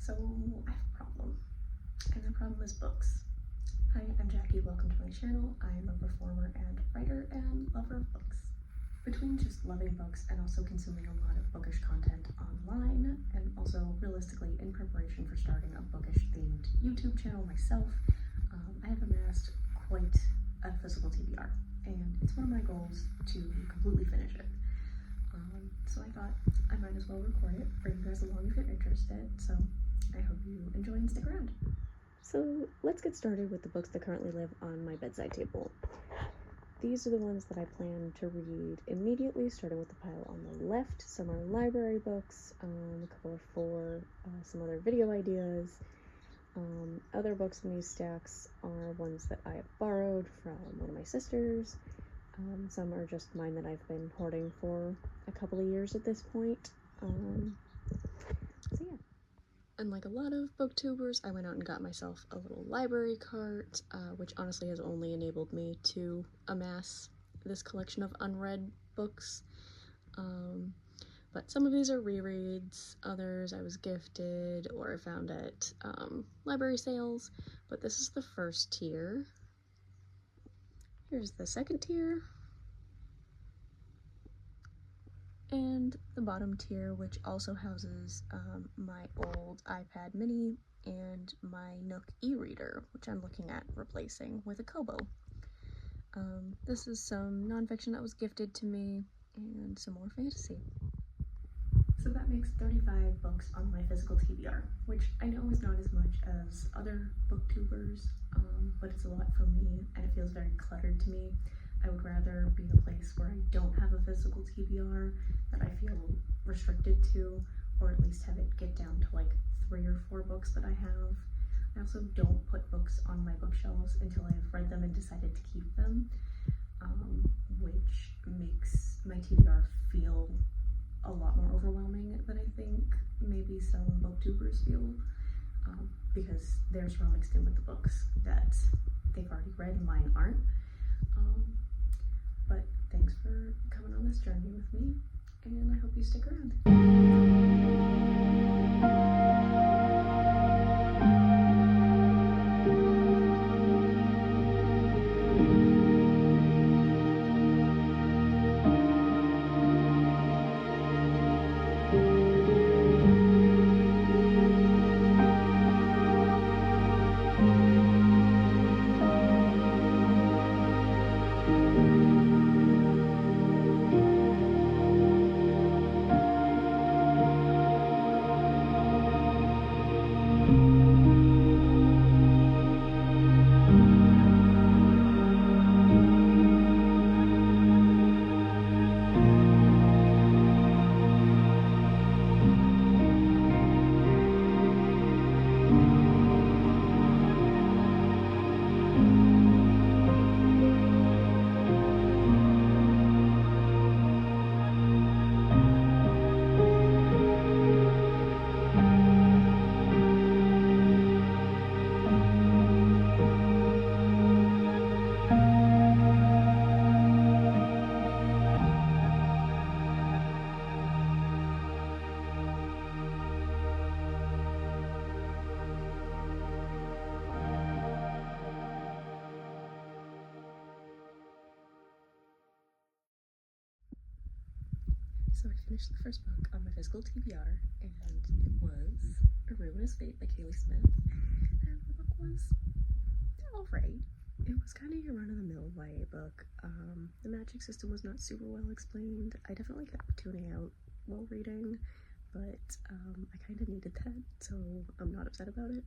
So I have a problem, and the problem is books. Hi, I'm Jackie, welcome to my channel. I am a performer and writer and lover of books. Between just loving books and also consuming a lot of bookish content online, and also realistically in preparation for starting a bookish themed YouTube channel myself, I have amassed quite a physical TBR, and it's one of my goals to completely finish it. So I thought I might as well record it, bring you guys along if you're interested, so I hope you enjoy and stick around. So let's get started with the books that currently live on my bedside table. These are the ones that I plan to read immediately, starting with the pile on the left. Some are library books, a couple are for some other video ideas. Other books in these stacks are ones that I have borrowed from one of my sisters. Some are just mine that I've been hoarding for a couple of years at this point. So yeah. Unlike a lot of booktubers, I went out and got myself a little library cart, which honestly has only enabled me to amass this collection of unread books. But some of these are rereads, others I was gifted or I found at library sales, but this is the first tier. Here's the second tier, and the bottom tier, which also houses my old iPad mini and my Nook e-reader, which I'm looking at replacing with a Kobo. This is some nonfiction that was gifted to me, and some more fantasy. So that makes 35 books on my physical TBR, which I know is not as much as other booktubers, but it's a lot for me, and it feels very cluttered to me. I would rather be in a place where I don't have a physical TBR that I feel restricted to, or at least have it get down to like 3 or 4 books that I have. I also don't put books on my bookshelves until I have read them and decided to keep them, which makes my TBR feel a lot more overwhelming than I think maybe some booktubers feel, because theirs are all mixed in with the books that they've already read and mine aren't. But thanks for coming on this journey with me, and I hope you stick around. So I finished the first book on my physical TBR, and it was A Ruinous Fate by Kaylee Smith, and the book was alright. It was kind of your run-of-the-mill YA book. The magic system was not super well explained. I definitely kept tuning out while reading, but I kind of needed that, so I'm not upset about it.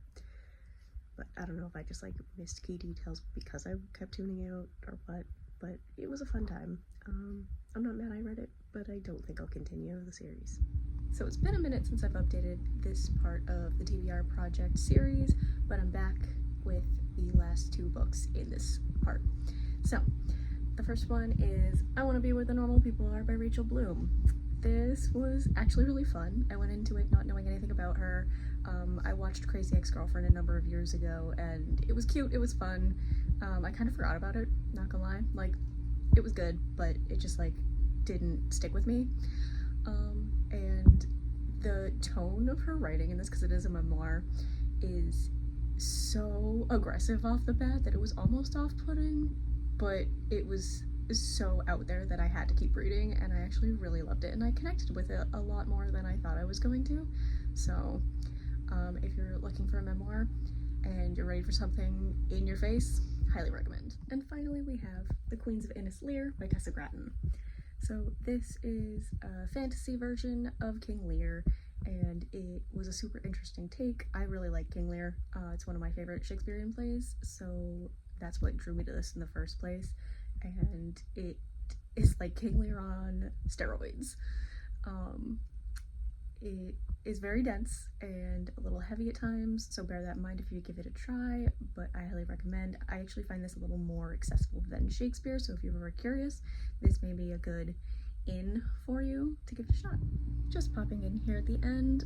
But I don't know if I just like missed key details because I kept tuning out or what, but it was a fun time. I'm not mad I read it, but I don't think I'll continue the series. So it's been a minute since I've updated this part of the TBR Project series, but I'm back with the last 2 books in this part. So the first one is I Want to Be Where the Normal People Are by Rachel Bloom. This was actually really fun. I went into it not knowing anything about her. I watched Crazy Ex-Girlfriend a number of years ago, and it was cute, it was fun. I kind of forgot about it, not gonna lie. Like, it was good, but it just like didn't stick with me. And the tone of her writing in this, because it is a memoir, is so aggressive off the bat that it was almost off-putting, but it was so out there that I had to keep reading, and I actually really loved it, and I connected with it a lot more than I thought I was going to. So if you're looking for a memoir and you're ready for something in your face, highly recommend. And finally we have The Queens of Innis Lear by Tessa Gratton. So this is a fantasy version of King Lear, and it was a super interesting take. I really like King Lear. It's one of my favorite Shakespearean plays, so that's what drew me to this in the first place. And it is like King Lear on steroids. It is very dense and a little heavy at times, so bear that in mind if you give it a try, but I highly recommend. I actually find this a little more accessible than Shakespeare, so if you're ever curious, this may be a good in for you to give it a shot. Just popping in here at the end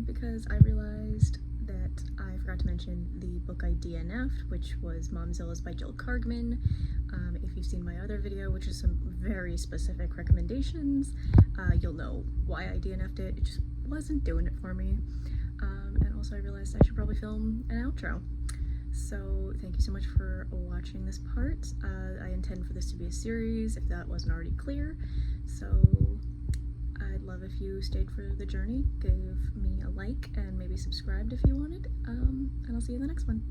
because I realized that I forgot to mention the book I DNF'd, which was Momzilla's by Jill Kargman. If you've seen my other video, which is some very specific recommendations, you'll know why I DNF'd it. It just wasn't doing it for me. And also I realized I should probably film an outro. So thank you so much for watching this part. I intend for this to be a series, if that wasn't already clear. So I'd love if you stayed for the journey, give me a like, and maybe subscribed if you wanted. And I'll see you in the next one.